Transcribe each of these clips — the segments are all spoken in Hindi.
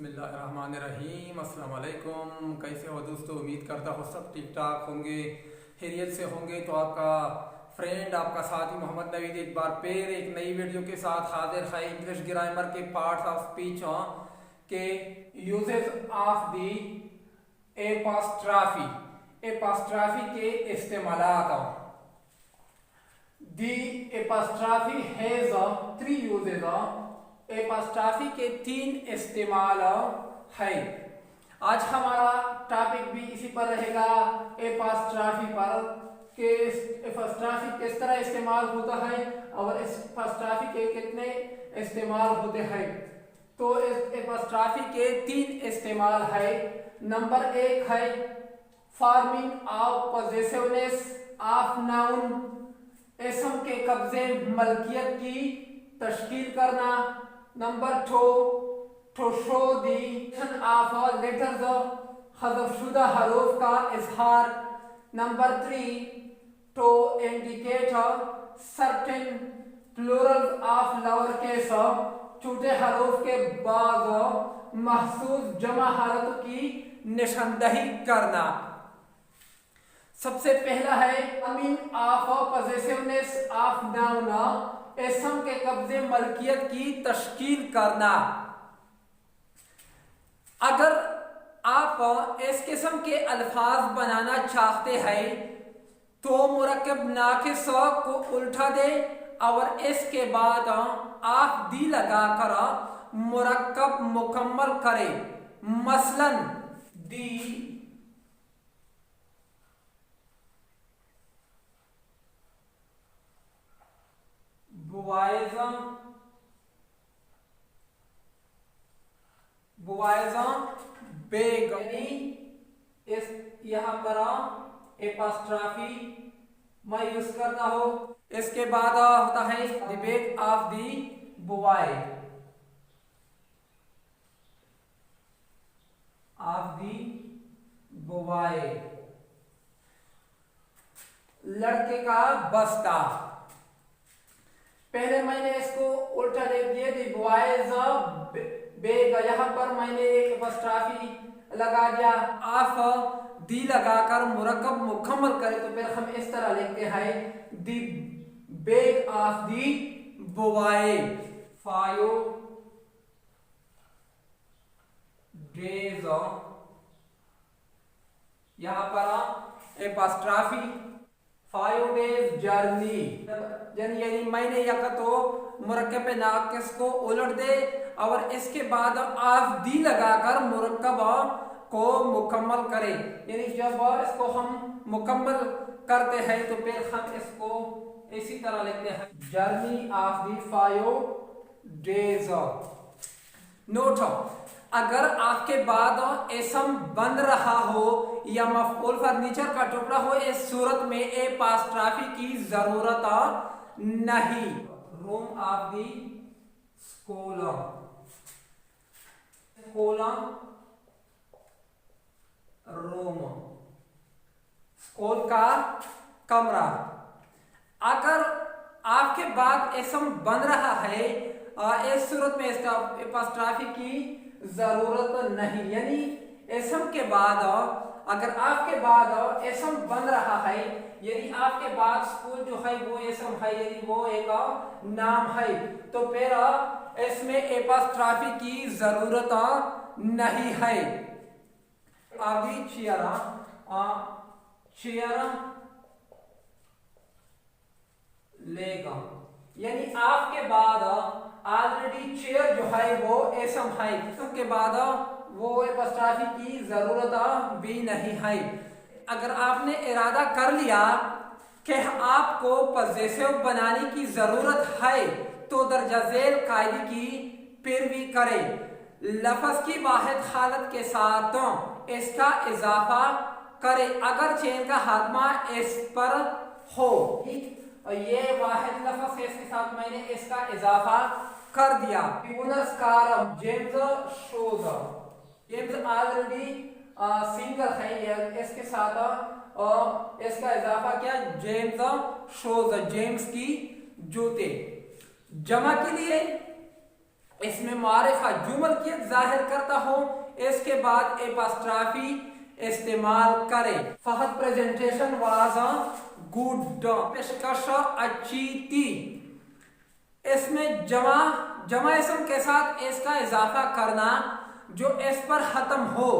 बिस्मिल्लाहिर्रहमानिर्रहीम। अस्सलाम वालेकुम। कैसे हो दोस्तों? उम्मीद करता हूँ सब ठीक ठाक होंगे, खैरियत से होंगे। तो आपका फ्रेंड, आपका साथी मोहम्मद नवीद एक बार फिर एक नई वीडियो के साथ हाजिर है। इंग्लिश ग्रामर के पार्ट्स ऑफ स्पीच के यूजेस ऑफ दी एपॉस्ट्रॉफी के इस्तेमालात। The apostrophe has three uses. Apostrophe के तीन इस्तेमाल है। आज हमारा टॉपिक भी इसी पर रहेगा, एपॉस्ट्रॉफी पर, कि एपॉस्ट्रॉफी किस तरह इस्तेमाल होता है और एपॉस्ट्रॉफी के कितने इस्तेमाल होते हैं। तो इस एपॉस्ट्रॉफी के तीन इस्तेमाल है। नंबर एक है forming of possessiveness of noun, इसम के कब्जे मलकियत की तश्कील करना। Number two, to show the of letters, हज़फ़शुदा हरूफ का इजहार। Number three, to indicate certain plurals of lower case, छोटे हरूफ के बाद महसूस जमा हालत की निशानदही करना। सबसे पहला है forming of possessiveness of noun, इसम के कब्जे मलकियत की तश्कील करना। अगर आप इस किस्म के अल्फाज बनाना चाहते हैं तो मुरक्कब नाकिस को उल्टा दे और इसके बाद आप दी लगाकर मुरक्कब मुकम्मल करे। मसलन दी बुआइज़ा बेग, इस यहाँ पर एपॉस्ट्रॉफी मैं यूज करता हूँ। इसके बाद होता है द बेग ऑफ दी बुआई, लड़के का बस्ता। पहले मैंने इसको उल्टा लिख दिया, दी बॉयज बेग, यहाँ पर मैंने एक एपॉस्ट्रॉफी लगा दिया। आप दी लगाकर मुरक्कब मुकम्मल करें तो फिर हम इस तरह लिखते हैं, the bag of the boy 5 days. यहाँ पर एपॉस्ट्रॉफी 5 डेज जर्नी, यानी मैंने यका तो मुरक्कब नाकिस को उलट दे और इसके बाद आप दी लगाकर मुरक्कब को मुकम्मल करें। यानी जब इसको हम मुकम्मल करते हैं तो फिर हम इसको इसी तरह लिखते हैं, journey of the 5 days. Note, अगर आपके बाद इसम बन रहा हो या मफऊल फर्नीचर का टुकड़ा हो, इस सूरत में एपॉस्ट्रॉफी की जरूरत नहीं। Room of the school, room, school का कमरा। अगर आपके बाद इसम बन रहा है इस सूरत में इसका एपॉस्ट्रॉफी की जरूरत नहीं। यानी इसम के बाद, अगर आपके बाद इसम बन रहा है, यदि आपके बाद स्कूल जो है वो इसम है, यदि वो एक नाम है, तो फिर इसमें एपॉस्ट्रॉफी की जरूरत नहीं है। अभी चेयर लेगा, यानी आपके बाद ऑलरेडी चेयर जो है वो इसम है, इसम के बाद वो एपॉस्ट्रॉफी की जरूरत भी नहीं है। अगर आपने इरादा कर लिया कि आपको पॉजेसिव बनाने की जरूरत है तो दर्जा झेल कायदे की पैरवी करें। लफ्ज की वाहिद हालत के साथ इसका इजाफा करें अगर चेन का हाथमा इस पर हो। ये वाहिद लफ्ज है, इसके साथ मैंने इसका इजाफा कर दिया। James shows, James already single है, इसके साथ इसका इजाफा क्या, जेम्स शोज, जेम्स की जूते। जमा के लिए इसमें मारिफा जो मलकियत जाहिर करता हो इसके बाद एपॉस्ट्रॉफी इस्तेमाल करे। फहद प्रेजेंटेशन वाज गुड, पेशकश अच्छी थी। इसमें जमा इसम के साथ इसका इजाफा करना जो इस पर खत्म हो।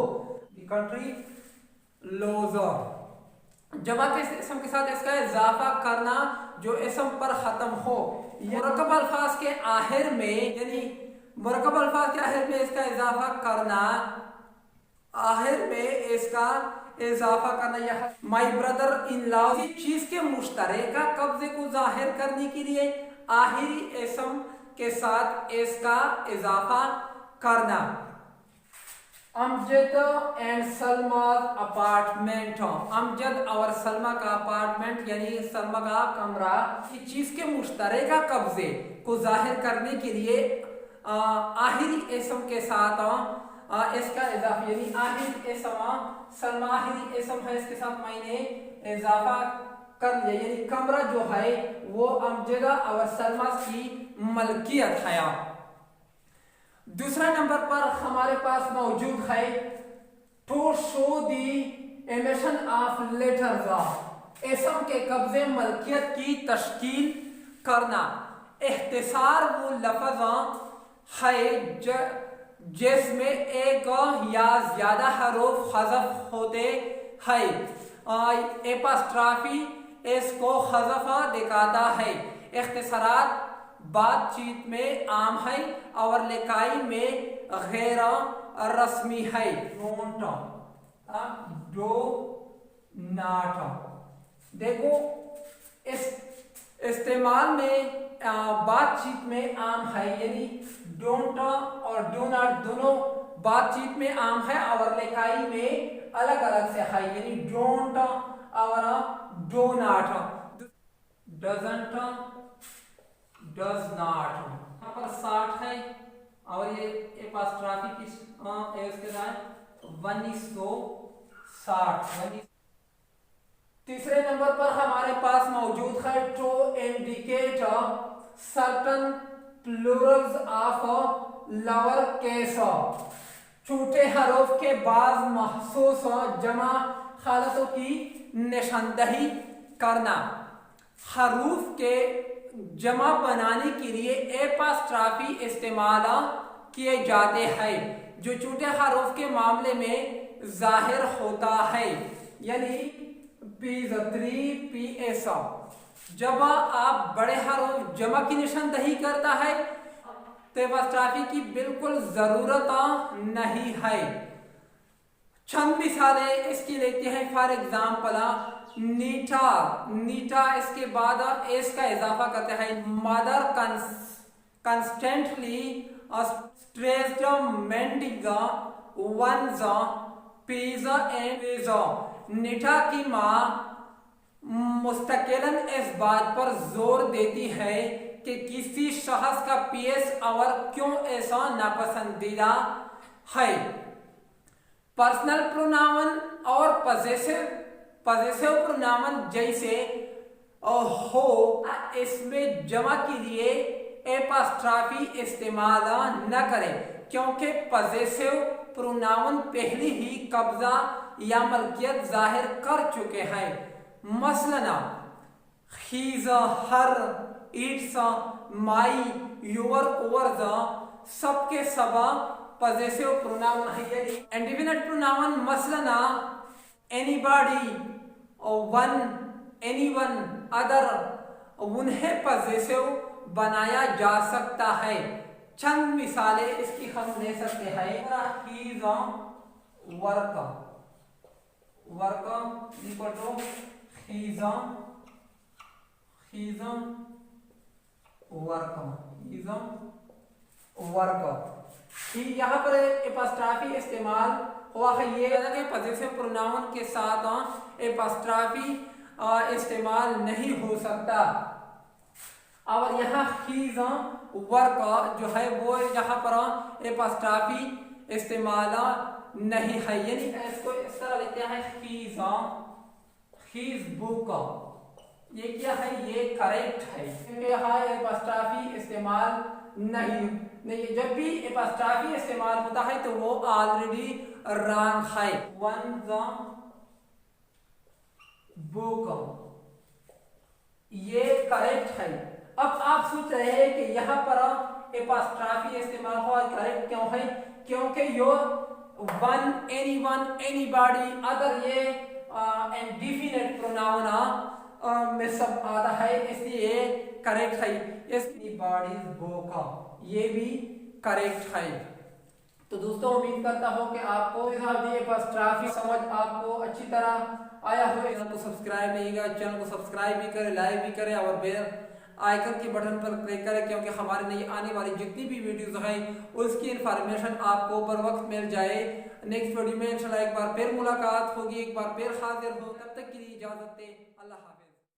कंट्री लोजर, जमा के इसम के साथ इसका इजाफा करना जो इसम पर खत्म हो। मुरक्कब अल्फाज के आखिर में, यानी मुरक्कब अल्फाज के आखिर में इसका इजाफा करना, आखिर में इसका इजाफा करना। यह माई ब्रदर इन लॉ, चीज के मुश्तरका कब्जे को जाहिर करने के लिए आखिरी इसम के साथ इसका इजाफा करना। अमजद एंड सलमा's अपार्टमेंट, अमजद और सलमा का अपार्टमेंट यानी सलमा का कमरा, की चीज के मुश्तरका कब्जे को जाहिर करने के लिए आखिरी इसम के साथ इसका इजाफा, यानी आखिरी इसम सलमा आखिरी इसम है, इसके साथ मैंने इजाफा कर लिया, यानी कमरा जो है वो अमजदा और सलमा की मलकियत है। दूसरा नंबर पर हमारे पास मौजूद है to show the omission of letters, इसम के कब्जे मलकियत की तश्कील करना। इख्तिसार वो लफ्ज़ है जिसमें एक या ज्यादा हरूफ हज़फ होते हैं। एपॉस्ट्रॉफी इसको हज़फ दिखाता है। इख्तिसारात बातचीत में आम है और लिखाई में गैर रस्मी है। डोंट, डो नॉट, देखो इस इस्तेमाल में बातचीत में आम है, यानी डोंट और डू नॉट दोनों बातचीत में आम है और लिखाई में अलग अलग से है, यानी डोंट और do not. Doesn't, does not, यहाँ पर 60 है और ये एपॉस्ट्रॉफी किस इसके साथ 1960। तीसरे नंबर पर हमारे पास मौजूद है to indicate certain plurals of lower case, छोटे हरूफ के बाद महसूस जमा हालतों की निशानदही करना। हरूफ के जमा बनाने के लिए एपॉस्ट्रॉफी इस्तेमाल किए जाते हैं जो छोटे हरूफ के मामले में जाहिर होता है, यानी P3 PS। जब आप बड़े हरूफ जमा की निशानदही करता है तो एपॉस्ट्रॉफी की बिल्कुल जरूरत नहीं है। चंद मिसालें इसकी लेते हैं। फॉर एग्जाम्पल नीटा, नीटा इसके बाद इसका इजाफा करते हैं। Mother constantly stressed minding one's p's and p's, Neeta की माँ मुस्तकिलन इस बात पर जोर देती है कि किसी शख्स का पीएस और क्यों ऐसा नापसंदीदा है। पर्सनल प्रोनाउन और पजेसिव प्रोनाउन जैसे हो, इसमें जमा के लिए एपॉस्ट्रॉफी इस्तेमाल न करें क्योंकि पजेसिव प्रोनाउन पहले ही कब्जा या मलकियत जाहिर कर चुके हैं। मसलन his, her, its, my, your, ours, सबके सब पजेसिव प्रोनाउन है। यानी इंडिफिनिट प्रोनाउन मसलन एनीबॉडी, वन, एनीवन, अदर, उन्हें पजेसिव बनाया जा सकता है। चंद मिसालें इसकी हम ले सकते हैं। His work, work equal to his work. यहाँ पर एपॉस्ट्रॉफी इस्तेमाल हुआ है, ये कि पजेसिव प्रोनाउन के साथ एपॉस्ट्रॉफी इस्तेमाल नहीं हो सकता। और यहाँ हीज वर्क जो है वो यहाँ पर एपॉस्ट्रॉफी इस्तेमाल नहीं है, यानी इसको इस तरह लिखते हैं हीज बुक, ये क्या है, ये करेक्ट है क्योंकि यहाँ एपॉस्ट्रॉफी इस्तेमाल नहीं, जब भी एपॉस्ट्रॉफी इस्तेमाल होता है तो वो ऑलरेडी रॉन्ग है। वन द बुक, ये करेक्ट है। अब आप सोच रहे हैं कि यहाँ पर एपॉस्ट्रॉफी इस्तेमाल हुआ, करेक्ट क्यों है? क्योंकि यो वन, एनीवन, एनीबॉडी, अदर ये इंडेफिनिट प्रोनाउन में सब आता है, इसलिए करेक्ट है। एनीबॉडीज बुक, ये भी करेक्ट है। तो दोस्तों उम्मीद करता हूँ कि आपको एपॉस्ट्रॉफी समझ आपको अच्छी तरह आया हो। चैनल को सब्सक्राइब नहीं किया, चैनल को सब्सक्राइब भी करें, लाइक भी करें और बेल आइकन के बटन पर क्लिक करें, क्योंकि हमारे नई आने वाली जितनी भी वीडियोस हैं उसकी इंफॉर्मेशन आपको बर वक्त मिल जाए। नेक्स्ट वीडियो में इंशाल्लाह एक बार फिर मुलाकात होगी, एक बार फिर हाजिर हो, तब तक के लिए इजाजत दें।